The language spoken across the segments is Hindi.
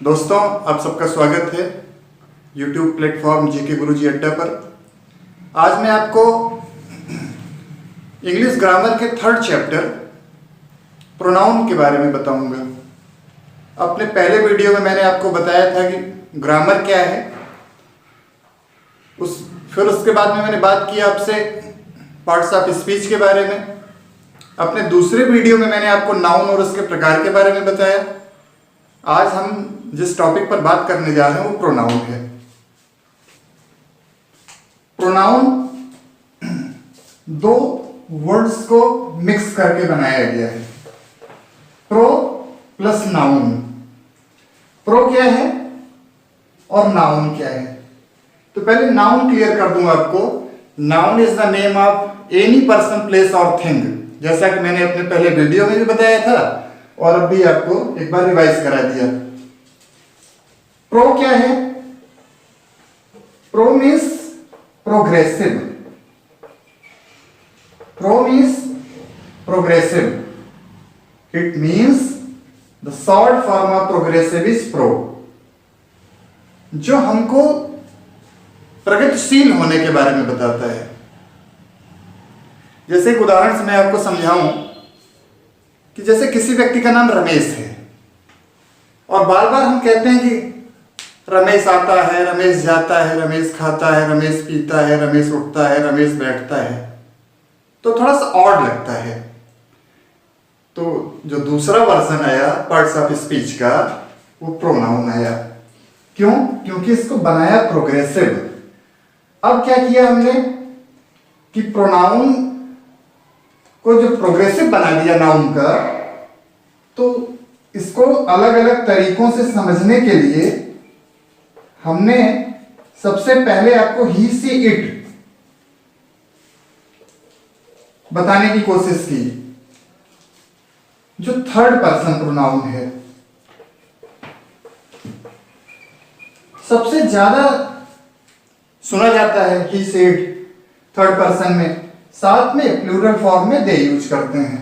दोस्तों, आप सबका स्वागत है YouTube प्लेटफॉर्म जीके गुरुजी अड्डा पर। आज मैं आपको इंग्लिश ग्रामर के थर्ड चैप्टर प्रोनाउन के बारे में बताऊंगा। अपने पहले वीडियो में मैंने आपको बताया था कि ग्रामर क्या है। फिर उसके बाद में मैंने बात की आपसे पार्ट्स ऑफ स्पीच के बारे में। अपने दूसरे वीडियो में मैंने आपको नाउन और उसके प्रकार के बारे में बताया। आज हम जिस टॉपिक पर बात करने जा रहे हैं वो प्रोनाउन है। प्रोनाउन दो वर्ड्स को मिक्स करके बनाया गया है, प्रो प्लस नाउन। प्रो क्या है और नाउन क्या है? तो पहले नाउन क्लियर कर दूंगा आपको। Noun is the name of any person, place और थिंग, जैसा कि मैंने अपने पहले वीडियो में भी बताया था और अब भी आपको एक बार रिवाइज करा दिया। प्रो क्या है? Pro means progressive. Pro means progressive. It means the short form of progressive is pro, जो हमको प्रगतिशील होने के बारे में बताता है। जैसे एक उदाहरण से मैं आपको समझाऊं कि जैसे किसी व्यक्ति का नाम रमेश है और बार बार हम कहते हैं कि रमेश आता है, रमेश जाता है, रमेश खाता है, रमेश पीता है, रमेश उठता है, रमेश बैठता है, तो थोड़ा सा ऑड लगता है। तो जो दूसरा वर्जन आया पार्ट्स ऑफ स्पीच का, वो प्रोनाउन आया। क्यों? क्योंकि इसको बनाया प्रोग्रेसिव। अब क्या किया हमने कि प्रोनाउन को जो प्रोग्रेसिव बना दिया नाउन का, तो इसको अलग अलग तरीकों से समझने के लिए हमने सबसे पहले आपको ही सी इट बताने की कोशिश की, जो थर्ड पर्सन प्रोनाउन है। सबसे ज्यादा सुना जाता है ही से इट थर्ड पर्सन में, साथ में प्लूरल फॉर्म में दे यूज करते हैं।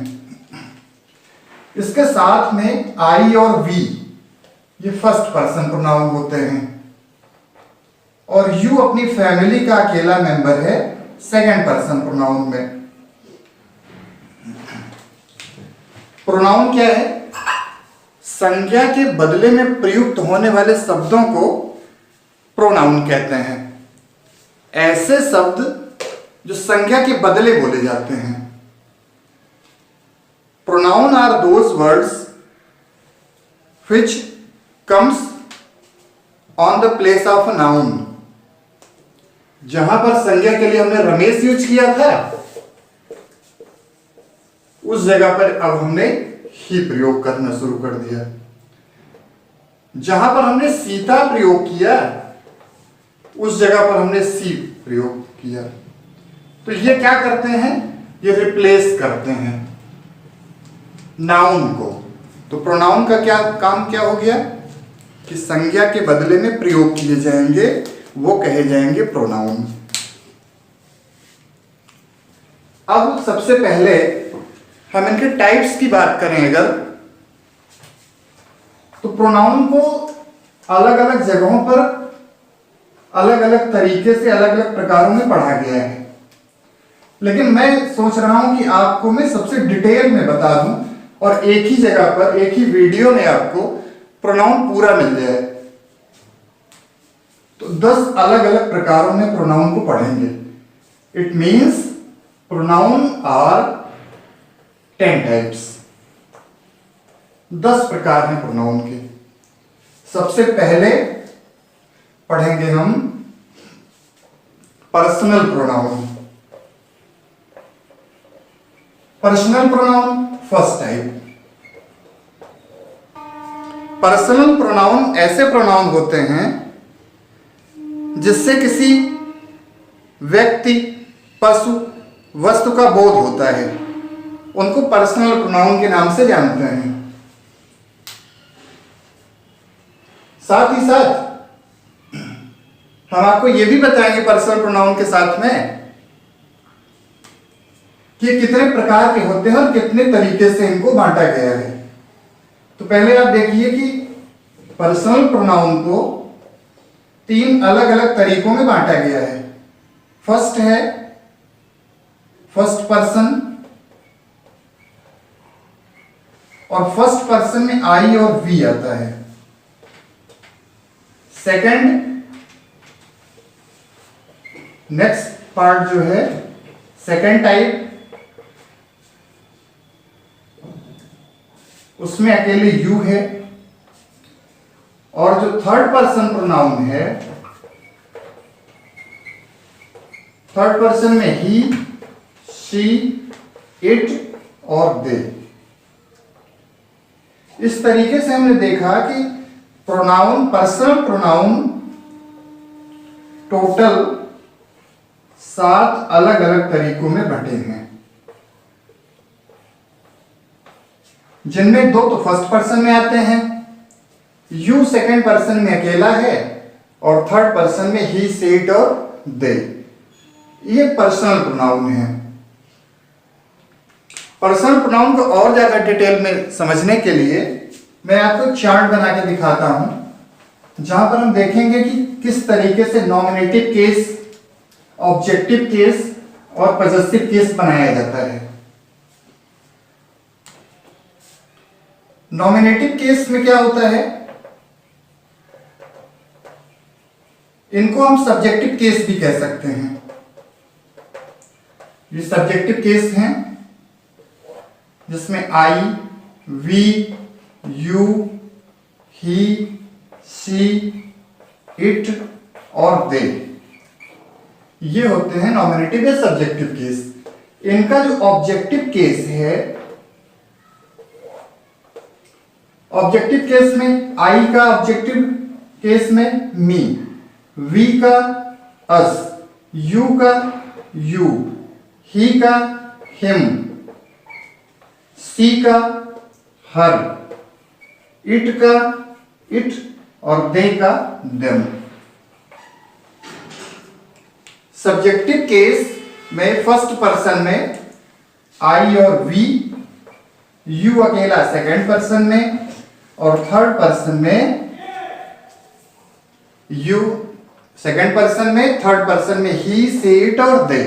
इसके साथ में आई और वी ये फर्स्ट पर्सन प्रोनाउन होते हैं, और यू अपनी फैमिली का अकेला मेंबर है सेकंड पर्सन प्रोनाउन में। प्रोनाउन क्या है? संज्ञा के बदले में प्रयुक्त होने वाले शब्दों को प्रोनाउन कहते हैं। ऐसे शब्द जो संज्ञा के बदले बोले जाते हैं। Pronoun are those words which comes on the place of a noun. जहां पर संज्ञा के लिए हमने रमेश यूज किया था, उस जगह पर अब हमने ही प्रयोग करना शुरू कर दिया। जहां पर हमने सीता प्रयोग किया, उस जगह पर हमने सी प्रयोग किया। तो ये क्या करते हैं? ये रिप्लेस करते हैं नाउन को। तो प्रोनाउन का क्या काम क्या हो गया कि संज्ञा के बदले में प्रयोग किए जाएंगे, वो कहे जाएंगे प्रोनाउन। अब सबसे पहले हम इनके टाइप्स की बात करें अगर, तो प्रोनाउन को अलग अलग जगहों पर अलग अलग तरीके से अलग अलग प्रकारों में पढ़ा गया है, लेकिन मैं सोच रहा हूं कि आपको मैं सबसे डिटेल में बता दूं और एक ही जगह पर एक ही वीडियो में आपको प्रोनाउन पूरा मिल जाए। तो 10 अलग अलग प्रकारों में प्रोनाउन को पढ़ेंगे। It means pronoun are 10 types. 10 प्रकार हैं प्रोनाउन के। सबसे पहले पढ़ेंगे हम personal pronoun. Personal pronoun first type. Personal pronoun ऐसे प्रोनाउन होते हैं जिससे किसी व्यक्ति, पशु, वस्तु का बोध होता है। उनको पर्सनल प्रोनाउन के नाम से जानते हैं। साथ ही साथ हम आपको यह भी बताएंगे पर्सनल प्रोनाउन के साथ में कि कितने प्रकार के होते हैं और कितने तरीके से इनको बांटा गया है। तो पहले आप देखिए कि पर्सनल प्रोनाउन को 3 अलग अलग तरीकों में बांटा गया है। फर्स्ट है फर्स्ट पर्सन, और फर्स्ट पर्सन में आई और वी आता है। सेकंड, नेक्स्ट पार्ट जो है सेकंड टाइप, उसमें अकेले यू है। और जो थर्ड पर्सन प्रोनाउन है, थर्ड पर्सन में ही, शी, इट और दे। इस तरीके से हमने देखा कि प्रोनाउन, पर्सनल प्रोनाउन टोटल 7 अलग अलग तरीकों में बंटे हैं, जिनमें 2 तो फर्स्ट पर्सन में आते हैं, यू सेकंड पर्सन में अकेला है, और थर्ड पर्सन में ही, शी, इट और दे। ये पर्सनल प्रोनाउन है। पर्सनल प्रोनाउन को और ज्यादा डिटेल में समझने के लिए मैं आपको चार्ट बना के दिखाता हूं, जहां पर हम देखेंगे कि किस तरीके से नॉमिनेटिव केस, ऑब्जेक्टिव केस और पॉजेसिव केस बनाया जाता है। नॉमिनेटिव केस में क्या होता है, इनको हम सब्जेक्टिव केस भी कह सकते हैं। ये सब्जेक्टिव केस हैं जिसमें I, we, you, he, she, it और दे, ये होते हैं नॉमिनेटिव या सब्जेक्टिव केस। इनका जो ऑब्जेक्टिव केस है, ऑब्जेक्टिव केस में आई का ऑब्जेक्टिव केस में मी, वी का अस, यू का यू, ही का हिम, सी का हर, इट का इट और दे का देम। सब्जेक्टिव केस में फर्स्ट पर्सन में आई और वी, यू अकेला सेकंड पर्सन में, और थर्ड पर्सन में यू सेकंड पर्सन में, थर्ड पर्सन में ही, शी, इट और दे।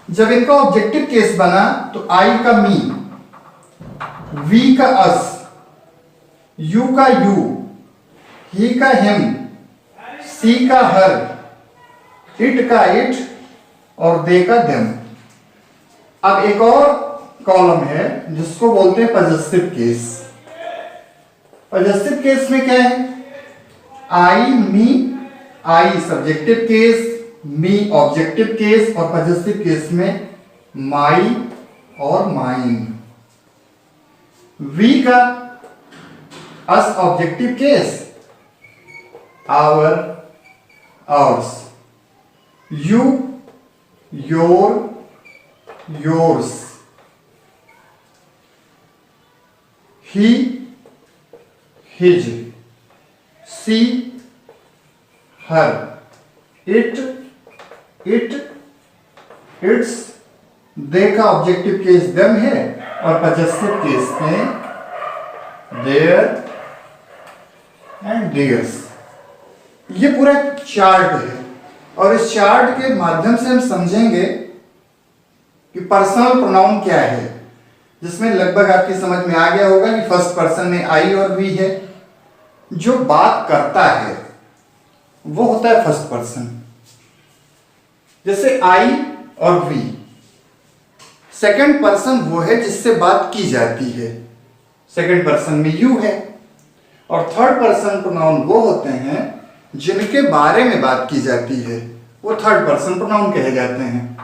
जब इनका ऑब्जेक्टिव केस बना तो आई का मी, वी का अस, यू का यू, ही का हिम, सी का हर, इट का इट और दे का देम। अब एक और कॉलम है जिसको बोलते हैं पॉजेसिव केस। पॉजेसिव केस में क्या है, I, me, I subjective case, me objective case, और पॉजेसिव केस में माई और माइन। वी का us objective case, our, ours, you, your, yours, he, his, she, her, it, it, its, they का ऑब्जेक्टिव केस देम है, और पॉजेसिव केस में देयर एंड देयर्स। ये पूरा चार्ट है, और इस चार्ट के माध्यम से हम समझेंगे कि पर्सनल प्रोनाउन क्या है, जिसमें लगभग आपकी समझ में आ गया होगा कि फर्स्ट पर्सन में आई और वी है। जो बात करता है वो होता है फर्स्ट पर्सन। जैसे आई और वी, सेकंड पर्सन वो है जिससे बात की जाती है, सेकंड पर्सन में यू है। और थर्ड पर्सन प्रोनाउन वो होते हैं जिनके बारे में बात की जाती है, वो थर्ड पर्सन प्रोनाउन कहे जाते हैं।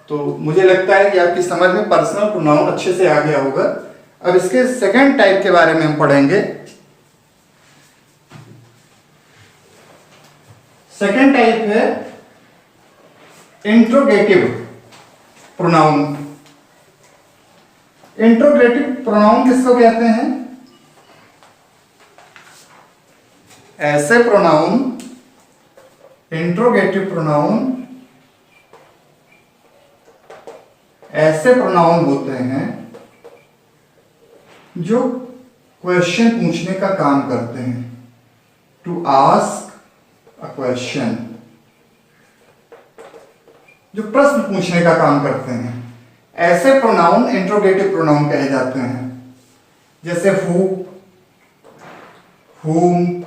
तो मुझे लगता है कि आपकी समझ में पर्सनल प्रोनाउन अच्छे से आ गया होगा। अब इसके सेकंड टाइप के बारे में हम पढ़ेंगे। सेकंड टाइप है इंट्रोगेटिव प्रोनाउन। इंट्रोगेटिव प्रोनाउन किसको कहते हैं? ऐसे प्रोनाउन, इंट्रोगेटिव प्रोनाउन ऐसे प्रोनाउन होते हैं जो क्वेश्चन पूछने का काम करते हैं, टू आस्क अ क्वेश्चन, जो प्रश्न पूछने का काम करते हैं, ऐसे प्रोनाउन इंट्रोगेटिव प्रोनाउन कहे जाते हैं। जैसे who, whom,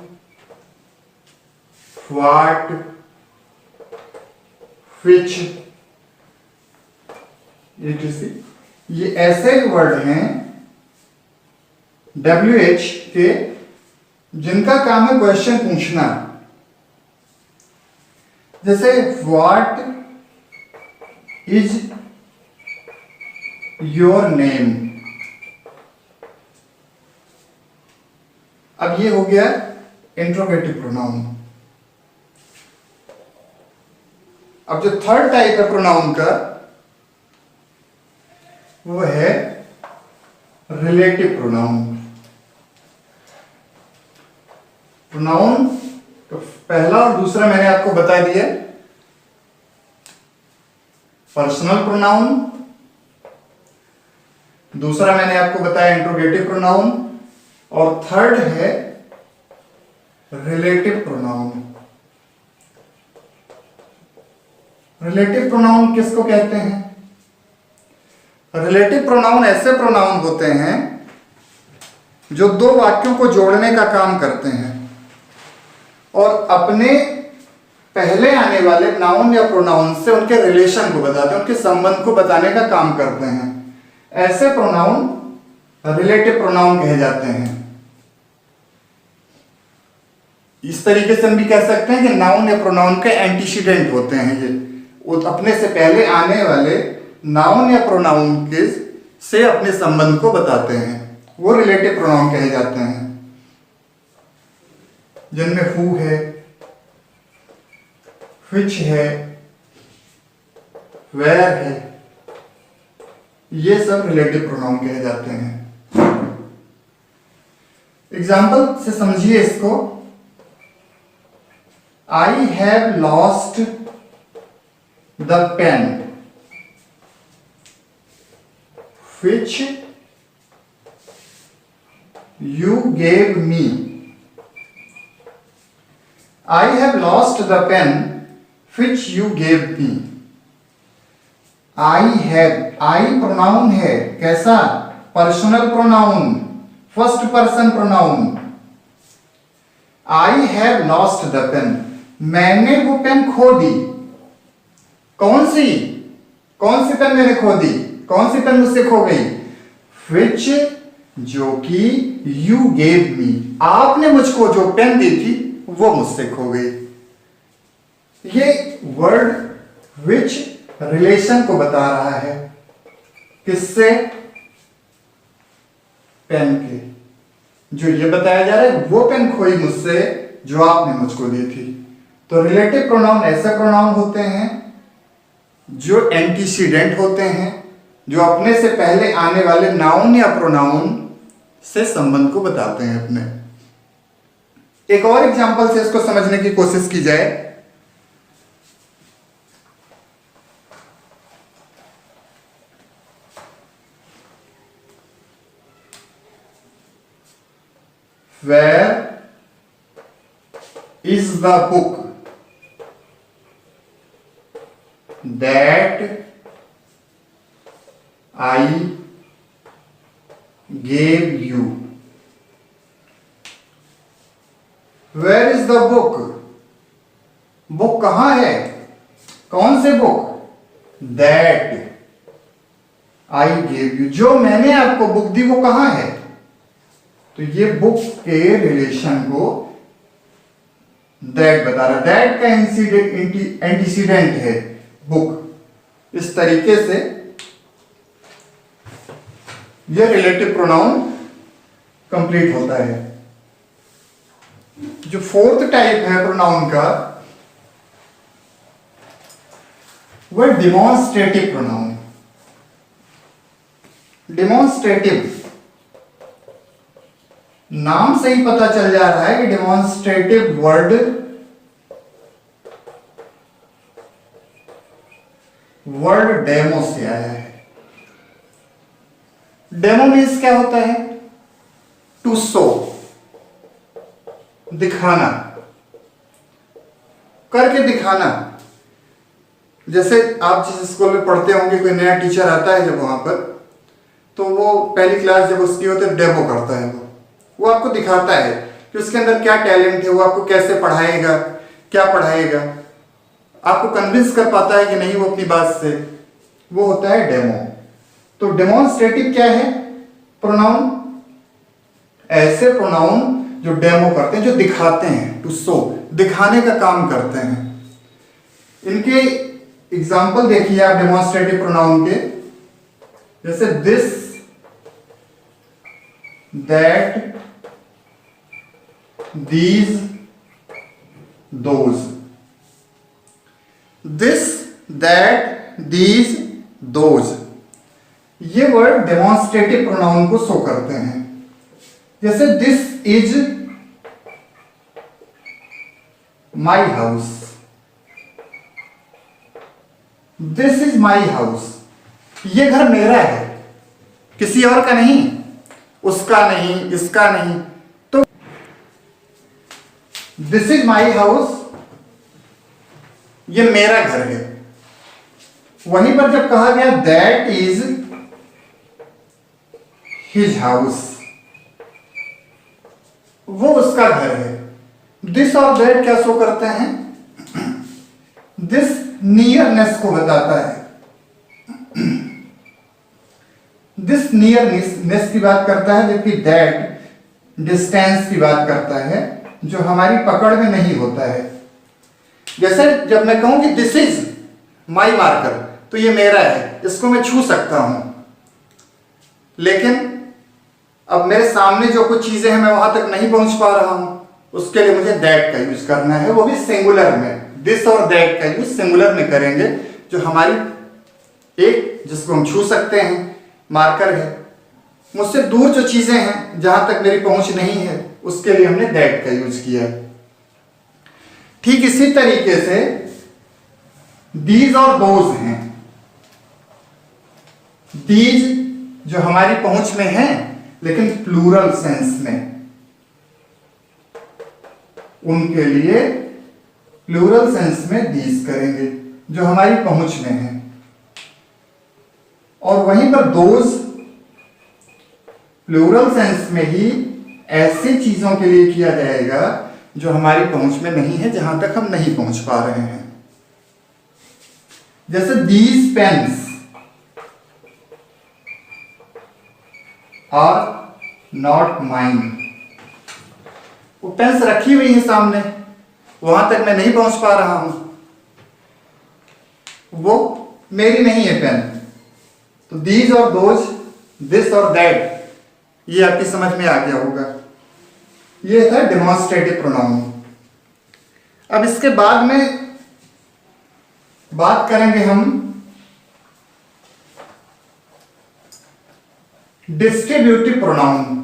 what, which, etc. ये ऐसे वर्ड हैं WH के जिनका काम है क्वेश्चन पूछना। जैसे what is your name, अब ये हो गया इंट्रोगेटिव प्रोनाउन। अब जो थर्ड टाइप है प्रोनाउन का वो है रिलेटिव प्रोनाउन। प्रोनाउन तो पहला और दूसरा मैंने आपको बता दिया, पर्सनल प्रोनाउन, दूसरा मैंने आपको बताया इंट्रोगेटिव प्रोनाउन, और थर्ड है रिलेटिव प्रोनाउन। रिलेटिव प्रोनाउन किसको कहते हैं? रिलेटिव प्रोनाउन ऐसे प्रोनाउन होते हैं जो दो वाक्यों को जोड़ने का काम करते हैं और अपने पहले आने वाले नाउन या प्रोनाउन से उनके रिलेशन को बताते हैं, उनके संबंध को बताने का काम करते हैं। ऐसे प्रोनाउन रिलेटिव प्रोनाउन कहे जाते हैं। इस तरीके से हम भी कह सकते हैं कि नाउन या प्रोनाउन के एंटीसीडेंट होते हैं। ये अपने से पहले आने वाले नाउन या प्रोनाउन के से अपने संबंध को बताते हैं, वो रिलेटिव प्रोनाउन कहे जाते हैं। जिनमें हु है, व्हिच है, वेयर है, ये सब रिलेटिव प्रोनाउन कहे जाते हैं। एग्जाम्पल से समझिए इसको। I have lost the pen which you gave me. I have lost the pen which you gave me. I have, I pronoun है, कैसा? Personal pronoun, first person pronoun. I have lost the pen, मैंने वो पेन खो दी। कौन सी पेन मैंने खो दी? कौन सी पेन मुझसे खो गई? Which, जो कि you gave me, आपने मुझको जो पेन दी थी वो मुझसे खो गई। ये वर्ड which रिलेशन को बता रहा है, किससे? पेन के। जो ये बताया जा रहा है वो पेन खोई मुझसे जो आपने मुझको दी थी। तो रिलेटिव प्रोनाउन ऐसे प्रोनाउन होते हैं जो एंटीसीडेंट होते हैं, जो अपने से पहले आने वाले नाउन या प्रोनाउन से संबंध को बताते हैं अपने। एक और एग्जांपल से इसको समझने की कोशिश की जाए। Where is the book that I gave you? Where is the book? Book कहां है? कौन से book? That I gave you, जो मैंने आपको बुक दी वो कहां है? तो ये बुक के रिलेशन को दैट बता रहा है। दैट का एंटीसीडेंट है बुक। इस तरीके से ये रिलेटिव प्रोनाउन कंप्लीट होता है। जो फोर्थ टाइप है प्रोनाउन का वह डिमॉन्स्ट्रेटिव प्रोनाउन। डिमॉन्स्ट्रेटिव, नाम से ही पता चल जा रहा है कि डिमॉन्स्ट्रेटिव वर्ड डेमो से आया है। डेमो मीन्स क्या होता है? टू शो, दिखाना, करके दिखाना। जैसे आप जिस स्कूल में पढ़ते होंगे, कोई नया टीचर आता है जब वहां पर, तो वो पहली क्लास जब उसकी होती है डेमो करता है, वो आपको दिखाता है कि उसके अंदर क्या टैलेंट है, वो आपको कैसे पढ़ाएगा, क्या पढ़ाएगा, आपको कन्विंस कर पाता है कि नहीं वो अपनी बात से, वो होता है डेमो। तो डेमोन्स्ट्रेटिव क्या है? प्रोनाउन, ऐसे प्रोनाउन जो डेमो करते हैं, जो दिखाते हैं, टू शो, दिखाने का काम करते हैं। इनके एग्जाम्पल देखिए आप डेमोन्स्ट्रेटिव प्रोनाउन के, जैसे this, that, these, those. This, that, these, those, ये वर्ड डेमोन्स्ट्रेटिव प्रोनाउन को शो करते हैं। जैसे this is my house, this is my house, ये घर मेरा है, किसी और का नहीं, उसका नहीं, इसका नहीं। तो दिस इज माई हाउस, ये मेरा घर है। वहीं पर जब कहा गया दैट इज हिज हाउस, वो उसका घर है। दिस और दैट क्या शो करते हैं? दिस नियरनेस को बताता है, दिस नियरनेस की बात करता है, जबकि दैट डिस्टेंस की बात करता है, जो हमारी पकड़ में नहीं होता है। जैसे जब मैं कहूं कि दिस इज माई मार्कर, तो ये मेरा है, इसको मैं छू सकता हूं, लेकिन अब मेरे सामने जो कुछ चीजें हैं मैं वहां तक नहीं पहुंच पा रहा हूं, उसके लिए मुझे दैट का यूज करना है, वो भी सिंगुलर में। दिस और दैट का यूज सिंगुलर में करेंगे, जो हमारी एक, जिसको हम छू सकते हैं, मार्कर है। मुझसे दूर जो चीजें हैं, जहां तक मेरी पहुंच नहीं है, उसके लिए हमने दैट का यूज किया। ठीक इसी तरीके से दीज और दोज हैं। दीज जो हमारी पहुंच में है, लेकिन प्लूरल सेंस में, उनके लिए प्लूरल सेंस में दीज करेंगे, जो हमारी पहुंच में है। और वहीं पर दोज प्लूरल सेंस में ही ऐसी चीजों के लिए किया जाएगा जो हमारी पहुंच में नहीं है, जहां तक हम नहीं पहुंच पा रहे हैं। जैसे these pens are not mine, वो पेन्स रखी हुई है सामने, वहां तक मैं नहीं पहुंच पा रहा हूं, वो मेरी नहीं है पेन। तो दीज और दोज, दिस और दैट, ये आपकी समझ में आ गया होगा। ये था डेमोन्स्ट्रेटिव प्रोनाउन। अब इसके बाद में बात करेंगे हम डिस्ट्रीब्यूटिव प्रोनाउन।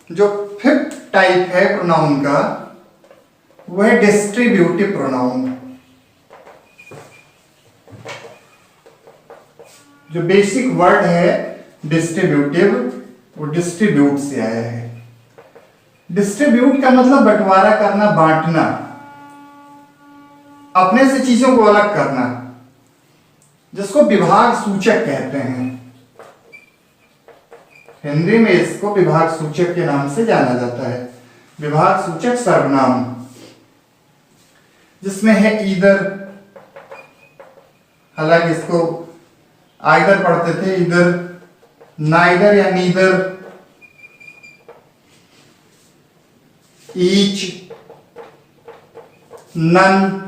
जो फिफ्थ टाइप है प्रोनाउन का, वह है डिस्ट्रीब्यूटिव प्रोनाउन। जो बेसिक वर्ड है डिस्ट्रीब्यूटिव, वो डिस्ट्रीब्यूट से आया है। डिस्ट्रीब्यूट का मतलब बंटवारा करना, बांटना, अपने से चीजों को अलग करना, जिसको विभाग सूचक कहते हैं। हिंदी में इसको विभाग सूचक के नाम से जाना जाता है। विभाग सूचक सर्वनाम, जिसमें है ईदर, हालांकि इसको आइदर पढ़ते थे, इधर, नाइदर या नीदर, ईच, नन,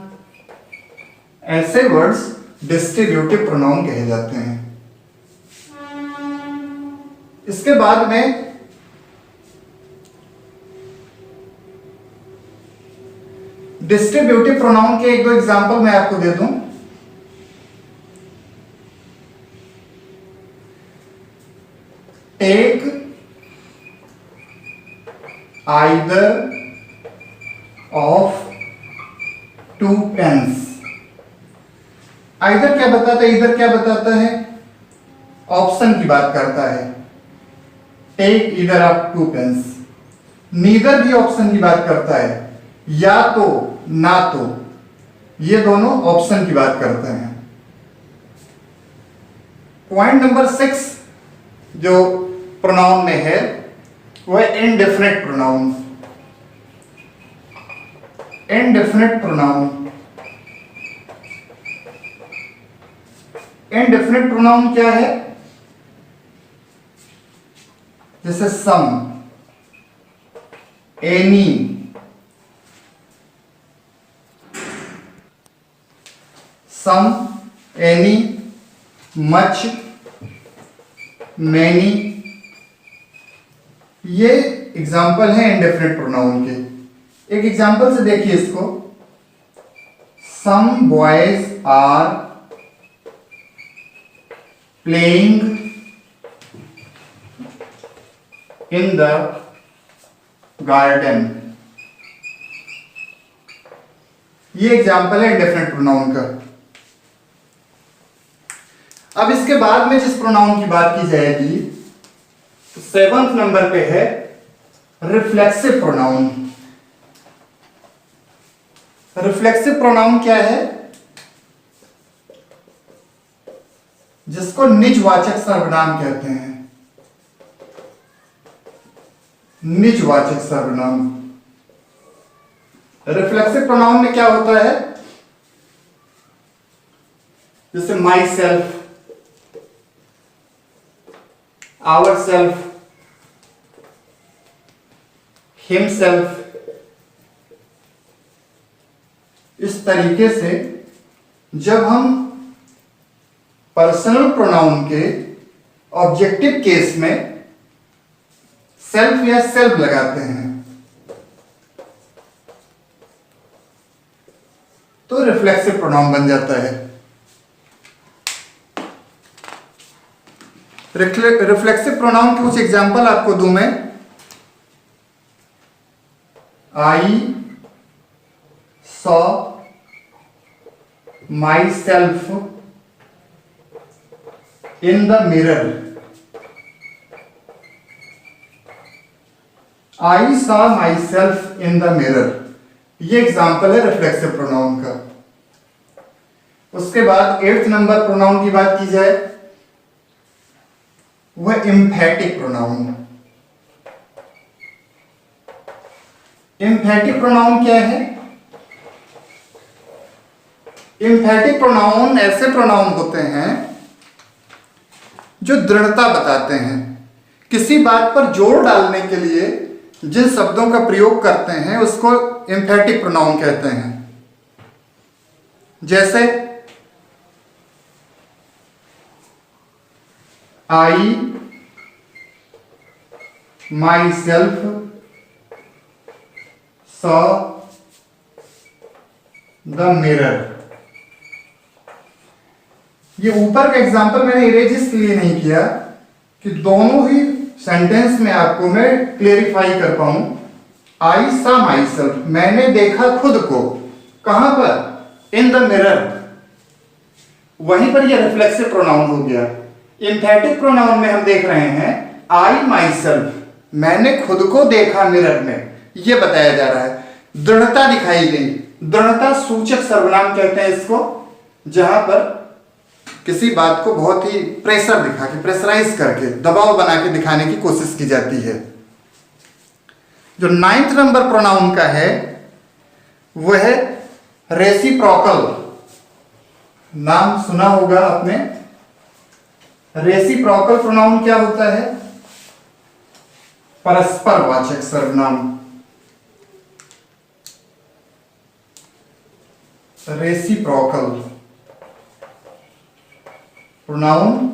ऐसे वर्ड्स डिस्ट्रीब्यूटिव प्रोनाउन कहे जाते हैं। इसके बाद में डिस्ट्रीब्यूटिव प्रोनाउन के एक दो एग्जांपल मैं आपको दे दूं। Take, either of two pens. Either क्या बताता है, इधर क्या बताता है? ऑप्शन की बात करता है। Take either of two pens. Neither भी ऑप्शन की बात करता है, या तो ना तो, ये दोनों ऑप्शन की बात करते हैं। पॉइंट नंबर 6 जो प्रोनाउन में है वो है indefinite pronoun. Indefinite pronoun, indefinite pronoun क्या है? जैसे some, any, some, any, much, many, ये एग्जाम्पल है इनडेफिनेट प्रोनाउन के। एक एग्जाम्पल से देखिए इसको, some boys are playing in the garden. ये एग्जाम्पल है इंडेफिनेट प्रोनाउन का। अब इसके बाद में जिस प्रोनाउन की बात की जाएगी तो 7th नंबर पे है रिफ्लेक्सिव प्रोनाउन। रिफ्लेक्सिव प्रोनाउन क्या है? जिसको निजवाचक सर्वनाम कहते हैं। निजवाचक सर्वनाम। रिफ्लेक्सिव प्रोनाउन में क्या होता है? जैसे myself, our self, himself, इस तरीके से जब हम पर्सनल प्रोनाउन के ऑब्जेक्टिव केस में सेल्फ या सेल्फ लगाते हैं तो रिफ्लेक्सिव प्रोनाउन बन जाता है। रिफ्लेक्सिव प्रोनाउन के कुछ एग्जाम्पल आपको दूं मैं। I saw my self in the mirror. I saw my self in the mirror, ये एग्जाम्पल है रिफ्लेक्सिव प्रोनाउन का। उसके बाद 8th नंबर प्रोनाउन की बात की जाए, वह एम्फैटिक प्रोनाउन। एम्फैटिक प्रोनाउन क्या है? एम्फैटिक प्रोनाउन ऐसे प्रोनाउन होते हैं जो दृढ़ता बताते हैं। किसी बात पर जोर डालने के लिए जिन शब्दों का प्रयोग करते हैं उसको एम्फैटिक प्रोनाउन कहते हैं। जैसे I myself saw the mirror. ये ऊपर का एग्जाम्पल मैंने इरेज इसलिए नहीं किया कि दोनों ही सेंटेंस में आपको मैं क्लेरिफाई कर पाऊं। आई सॉ माई सेल्फ, मैंने देखा खुद को। कहां पर? In the mirror. वहीं पर यह रिफ्लेक्सिव प्रोनाउन हो गया। एम्फैटिक प्रोनाउन में हम देख रहे हैं आई माई सेल्फ, मैंने खुद को देखा मिरर में, यह बताया जा रहा है। दृढ़ता दिखाई गई। दृढ़ता सूचक सर्वनाम कहते हैं इसको, जहां पर किसी बात को बहुत ही प्रेशर दिखा के, प्रेशराइज करके, दबाव बना के दिखाने की कोशिश की जाती है। जो 9th नंबर प्रोनाउन का है वह है रेसिप्रोकल। नाम सुना होगा आपने। रेसिप्रोकल प्रोनाउन क्या होता है? परस्पर वाचक सर्वनाम। रेसिप्रोकल प्रोनाउन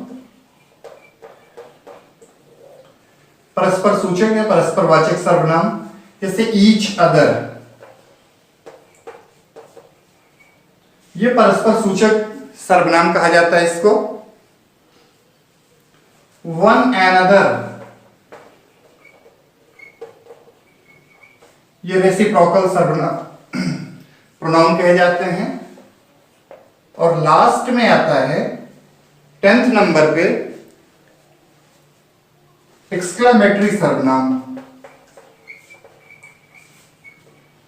परस्पर सूचक या परस्पर वाचक सर्वनाम। जैसे ईच अदर, ये परस्पर सूचक सर्वनाम कहा जाता है इसको। वन एनदर, ये रेसिप्रोकल सर्वनाम प्रोनाउन कहे जाते हैं। और लास्ट में आता है 10th नंबर पे एक्सक्लेमेटरी सर्वनाम,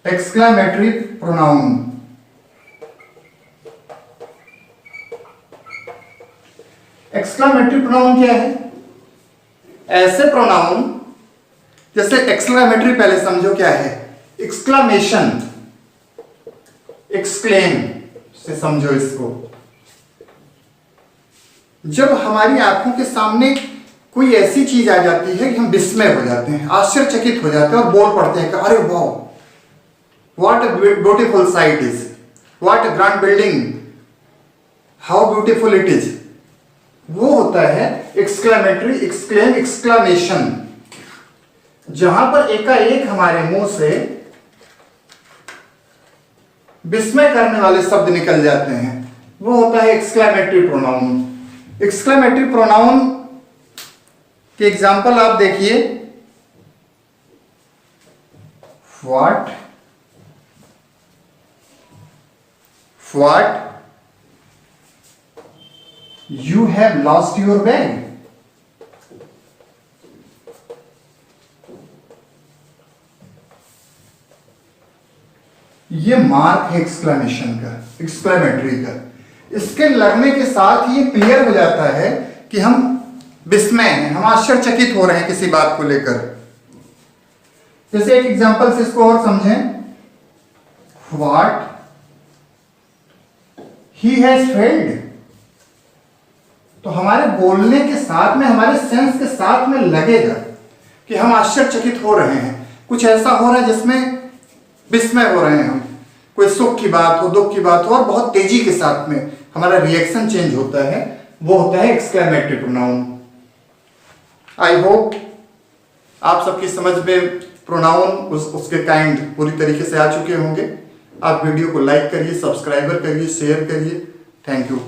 एक्सक्लेमेटरी प्रोनाउन। एक्सक्लेमेटरी प्रोनाउन क्या है? ऐसे प्रोनाउन, जैसे एक्सक्लेमेटरी पहले समझो क्या है, एक्सक्लेमेशन, एक्सक्लेम से समझो इसको। जब हमारी आंखों के सामने कोई ऐसी चीज आ जाती है कि हम विस्मय हो जाते हैं, आश्चर्यचकित हो जाते हैं और बोल पड़ते हैं कि अरे वाह, what a beautiful sight is, what a grand building, how beautiful it is. वो होता है एक्सक्लेमेटरी, एक्सक्लेम, एक्सक्लेमेशन। जहां पर एकाएक हमारे मुंह से विस्मय करने वाले शब्द निकल जाते हैं, वो होता है एक्सक्लेमेटरी प्रोनाउन। एक्सक्लेमेटरी प्रोनाउन के एग्जाम्पल आप देखिए, what, what, you have lost your bag. ये मार्क है एक्सक्लेमेशन का, एक्सक्लेमेटरी का। इसके लगने के साथ ये क्लियर हो जाता है कि हम विस्मय हैं, हम आश्चर्यचकित हो रहे हैं किसी बात को लेकर। जैसे एक एग्जांपल से इसको और समझें, व्हाट ही हैज फेल्ड। तो हमारे बोलने के साथ में, हमारे सेंस के साथ में लगेगा कि हम आश्चर्यचकित हो रहे हैं, कुछ ऐसा हो रहा है जिसमें विस्मय हो रहे हैं हम, कोई सुख की बात हो, दुख की बात हो, और बहुत तेजी के साथ में हमारा रिएक्शन चेंज होता है, वो होता है एक्सक्लेमेटरी प्रोनाउन। आई होप आप सबकी समझ में प्रोनाउन उसके काइंड पूरी तरीके से आ चुके होंगे। आप वीडियो को लाइक करिए, सब्सक्राइबर करिए, शेयर करिए। Thank you.